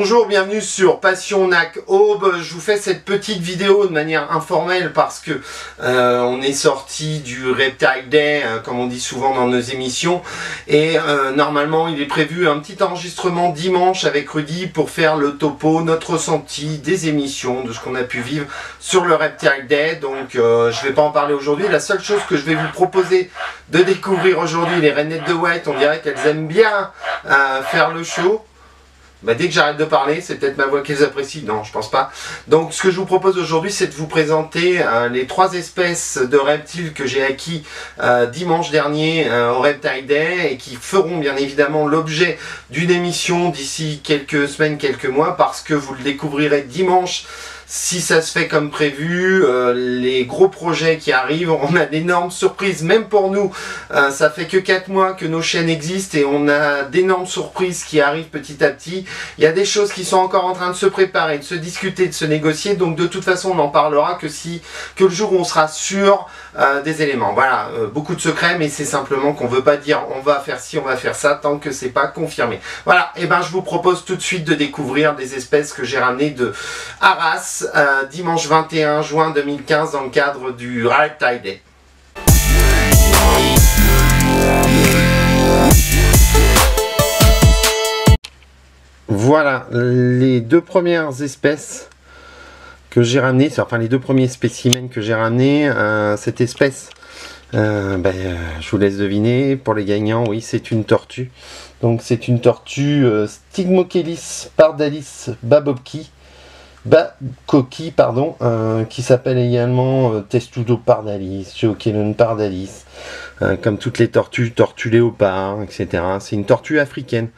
Bonjour, bienvenue sur Passion Nac Aube. Je vous fais cette petite vidéo de manière informelle parce que on est sorti du Reptile Day, comme on dit souvent dans nos émissions, et normalement il est prévu un petit enregistrement dimanche avec Rudy pour faire le topo, notre ressenti des émissions, de ce qu'on a pu vivre sur le Reptile Day. Donc je vais pas en parler aujourd'hui. La seule chose que je vais vous proposer de découvrir aujourd'hui, les Rainettes de White, on dirait qu'elles aiment bien faire le show. Dès que j'arrête de parler, c'est peut-être ma voix qu'elles apprécient. Non, je pense pas. Donc, ce que je vous propose aujourd'hui, c'est de vous présenter les 3 espèces de reptiles que j'ai acquis dimanche dernier au Reptile Day et qui feront bien évidemment l'objet d'une émission d'ici quelques semaines, quelques mois, parce que vous le découvrirez dimanche. Si ça se fait comme prévu, les gros projets qui arrivent, on a d'énormes surprises, même pour nous. Ça fait que 4 mois que nos chaînes existent et on a d'énormes surprises qui arrivent petit à petit. Il y a des choses qui sont encore en train de se préparer, de se discuter, de se négocier. Donc de toute façon, on n'en parlera que le jour où on sera sûr des éléments. Voilà, beaucoup de secrets, mais c'est simplement qu'on ne veut pas dire on va faire ci, on va faire ça, tant que c'est pas confirmé. Voilà, et je vous propose tout de suite de découvrir des espèces que j'ai ramenées de Arras, dimanche 21 juin 2015 dans le cadre du Reptile Day. Voilà les 2 premières espèces que j'ai ramenées, enfin les 2 premiers spécimens que j'ai ramenés. Cette espèce, je vous laisse deviner. Pour les gagnants, oui, c'est une tortue. Donc c'est une tortue Stygmochelis pardalis babobki, qui s'appelle également Testudo pardalis, Geocheilon pardalis, comme toutes les tortues léopard, etc. C'est une tortue africaine.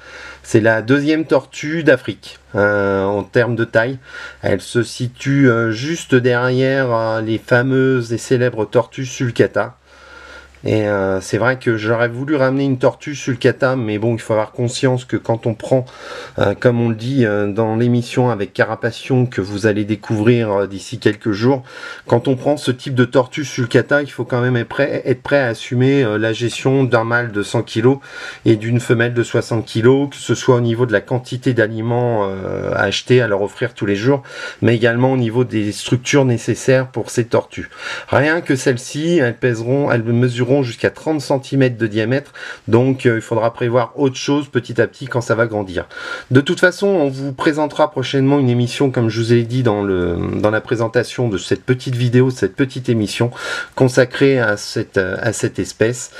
C'est la 2e tortue d'Afrique en termes de taille. Elle se situe juste derrière les fameuses et célèbres tortues sulcata. Et c'est vrai que j'aurais voulu ramener une tortue sulcata, mais bon, il faut avoir conscience que quand on prend, comme on le dit dans l'émission avec Carapation que vous allez découvrir d'ici quelques jours, quand on prend ce type de tortue sulcata, il faut quand même être prêt à assumer la gestion d'un mâle de 100 kg et d'une femelle de 60 kg, que ce soit au niveau de la quantité d'aliments à acheter, à leur offrir tous les jours, mais également au niveau des structures nécessaires pour ces tortues. Rien que celles-ci, elles mesureront jusqu'à 30 cm de diamètre, donc il faudra prévoir autre chose petit à petit quand ça va grandir. De toute façon, on vous présentera prochainement une émission, comme je vous ai dit dans la présentation de cette petite vidéo, cette petite émission consacrée à cette espèce.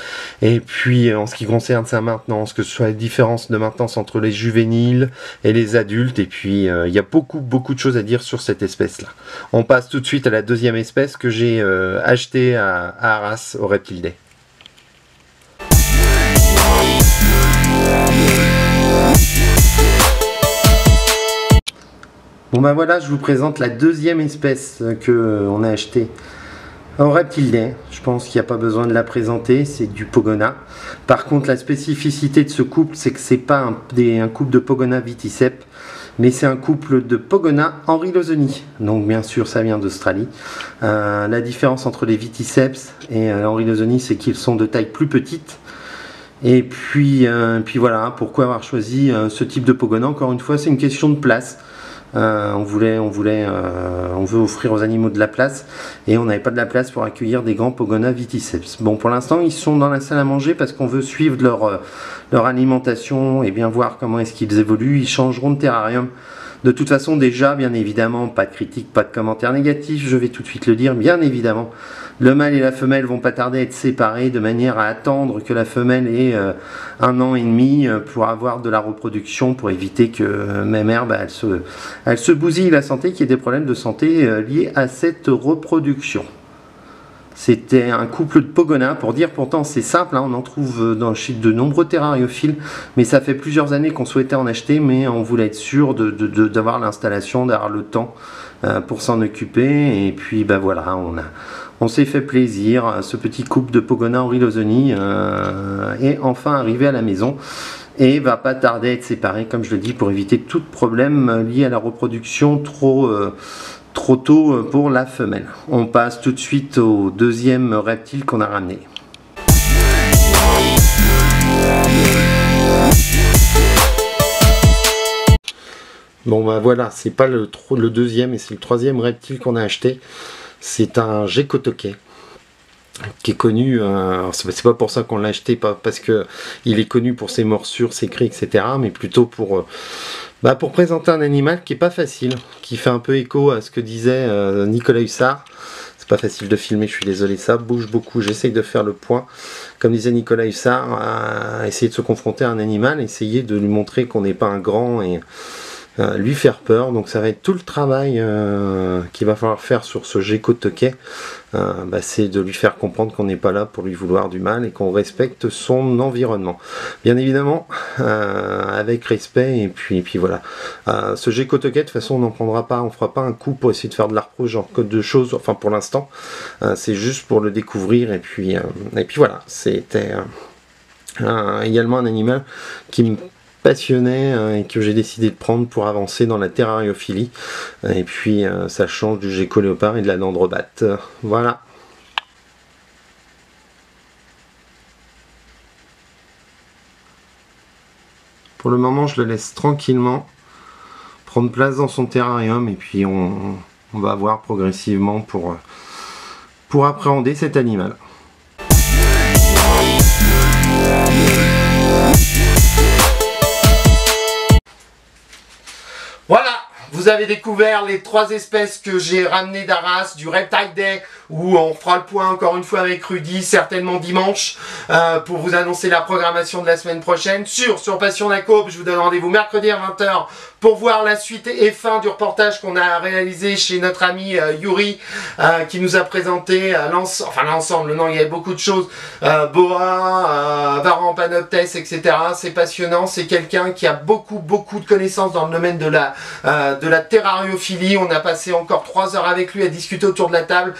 Et puis en ce qui concerne sa maintenance, que ce soit les différences de maintenance entre les juvéniles et les adultes, et puis il y a beaucoup de choses à dire sur cette espèce là. On passe tout de suite à la 2e espèce que j'ai achetée à Arras au Reptile Day. Bon voilà, je vous présente la 2e espèce que on a achetée au Reptile Day. Je pense qu'il n'y a pas besoin de la présenter, c'est du Pogona. Par contre, la spécificité de ce couple, c'est que c'est pas un couple de Pogona Viticep, mais c'est un couple de Pogona Henrylosoni. Donc bien sûr, ça vient d'Australie. La différence entre les Viticeps et l'Henrylosoni, c'est qu'ils sont de taille plus petite. Et puis voilà, pourquoi avoir choisi ce type de Pogona? Encore une fois, c'est une question de place. On veut offrir aux animaux de la place et on n'avait pas de la place pour accueillir des grands Pogona Viticeps. Bon, pour l'instant, ils sont dans la salle à manger parce qu'on veut suivre leur alimentation et bien voir comment est-ce qu'ils évoluent. Ils changeront de terrarium. De toute façon, déjà, bien évidemment, pas de critique, pas de commentaires négatifs, je vais tout de suite le dire, bien évidemment. Le mâle et la femelle vont pas tarder à être séparés de manière à attendre que la femelle ait 1 an et demi pour avoir de la reproduction, pour éviter que mère, elle se bousille la santé, qu'il y ait des problèmes de santé liés à cette reproduction. C'était un couple de Pogona, pour dire, pourtant c'est simple, on en trouve chez de nombreux terrariophiles, mais ça fait plusieurs années qu'on souhaitait en acheter, mais on voulait être sûr d'avoir l'installation, d'avoir le temps pour s'en occuper, et puis voilà, on s'est fait plaisir. Ce petit couple de Pogona Henrylosoni est enfin arrivé à la maison et va pas tarder à être séparé, comme je le dis, pour éviter tout problème lié à la reproduction trop tôt pour la femelle. On passe tout de suite au 2e reptile qu'on a ramené. Bon bah voilà, c'est pas le deuxième et c'est le troisième reptile qu'on a acheté. C'est un gecko toquet qui est connu, c'est pas pour ça qu'on l'a acheté, pas parce que il est connu pour ses morsures, ses cris, etc. Mais plutôt pour présenter un animal qui est pas facile, qui fait un peu écho à ce que disait Nicolas Hussard. C'est pas facile de filmer, je suis désolé, ça bouge beaucoup, j'essaye de faire le point. Comme disait Nicolas Hussard, essayer de se confronter à un animal, essayer de lui montrer qu'on n'est pas un grand et lui faire peur. Donc ça va être tout le travail qu'il va falloir faire sur ce gecko toquet. C'est de lui faire comprendre qu'on n'est pas là pour lui vouloir du mal et qu'on respecte son environnement. Bien évidemment, avec respect, et puis voilà. Ce gecko toquet, de toute façon, on n'en prendra pas, on fera pas un coup pour essayer de faire de la reproche, genre code de choses, enfin pour l'instant, c'est juste pour le découvrir, et puis voilà. C'était également un animal qui me passionnait et que j'ai décidé de prendre pour avancer dans la terrariophilie, et puis ça change du gecko léopard et de la dendrobate. Voilà. Pour le moment, je le laisse tranquillement prendre place dans son terrarium, et puis on va voir progressivement pour appréhender cet animal. Voilà, vous avez découvert les 3 espèces que j'ai ramenées d'Arras, du Reptile Day, où on fera le point encore une fois avec Rudy, certainement dimanche, pour vous annoncer la programmation de la semaine prochaine. Sur Passion d'Acope, je vous donne rendez-vous mercredi à 20 h pour voir la suite et fin du reportage qu'on a réalisé chez notre ami Yuri, qui nous a présenté l'ensemble. Non, il y avait beaucoup de choses, Boa, Varan Panoptes, etc. C'est passionnant, c'est quelqu'un qui a beaucoup de connaissances dans le domaine de la terrariophilie. On a passé encore 3 heures avec lui à discuter autour de la table.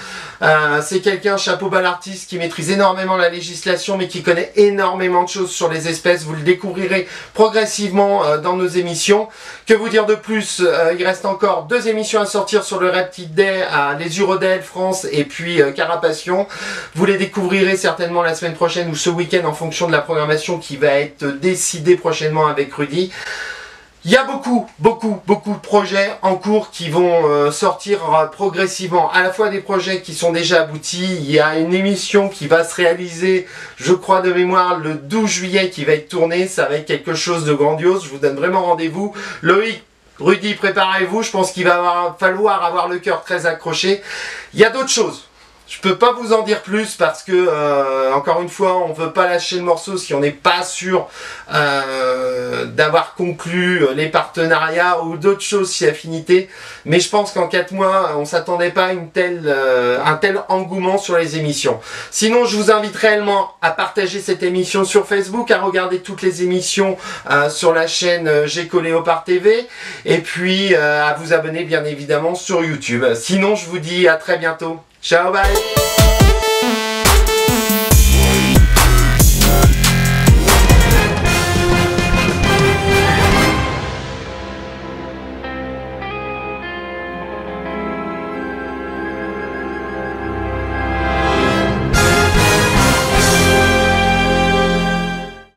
C'est quelqu'un, chapeau bas l'artiste, qui maîtrise énormément la législation, mais qui connaît énormément de choses sur les espèces. Vous le découvrirez progressivement dans nos émissions. Que vous dire de plus? Il reste encore 2 émissions à sortir sur le Reptile Day, les Urodèles France et puis Carapation. Vous les découvrirez certainement la semaine prochaine ou ce week-end en fonction de la programmation qui va être décidée prochainement avec Rudy. Il y a beaucoup de projets en cours qui vont sortir progressivement, à la fois des projets qui sont déjà aboutis. Il y a une émission qui va se réaliser, je crois de mémoire, le 12 juillet qui va être tournée. Ça va être quelque chose de grandiose, je vous donne vraiment rendez-vous. Loïc, Rudy, préparez-vous, je pense qu'il va falloir avoir le cœur très accroché. Il y a d'autres choses. Je peux pas vous en dire plus parce que, encore une fois, on veut pas lâcher le morceau si on n'est pas sûr d'avoir conclu les partenariats ou d'autres choses si affinité. Mais je pense qu'en 4 mois, on s'attendait pas à un tel engouement sur les émissions. Sinon, je vous invite réellement à partager cette émission sur Facebook, à regarder toutes les émissions sur la chaîne Gecko Léopard TV, et puis à vous abonner bien évidemment sur YouTube. Sinon, je vous dis à très bientôt. Ciao, bye!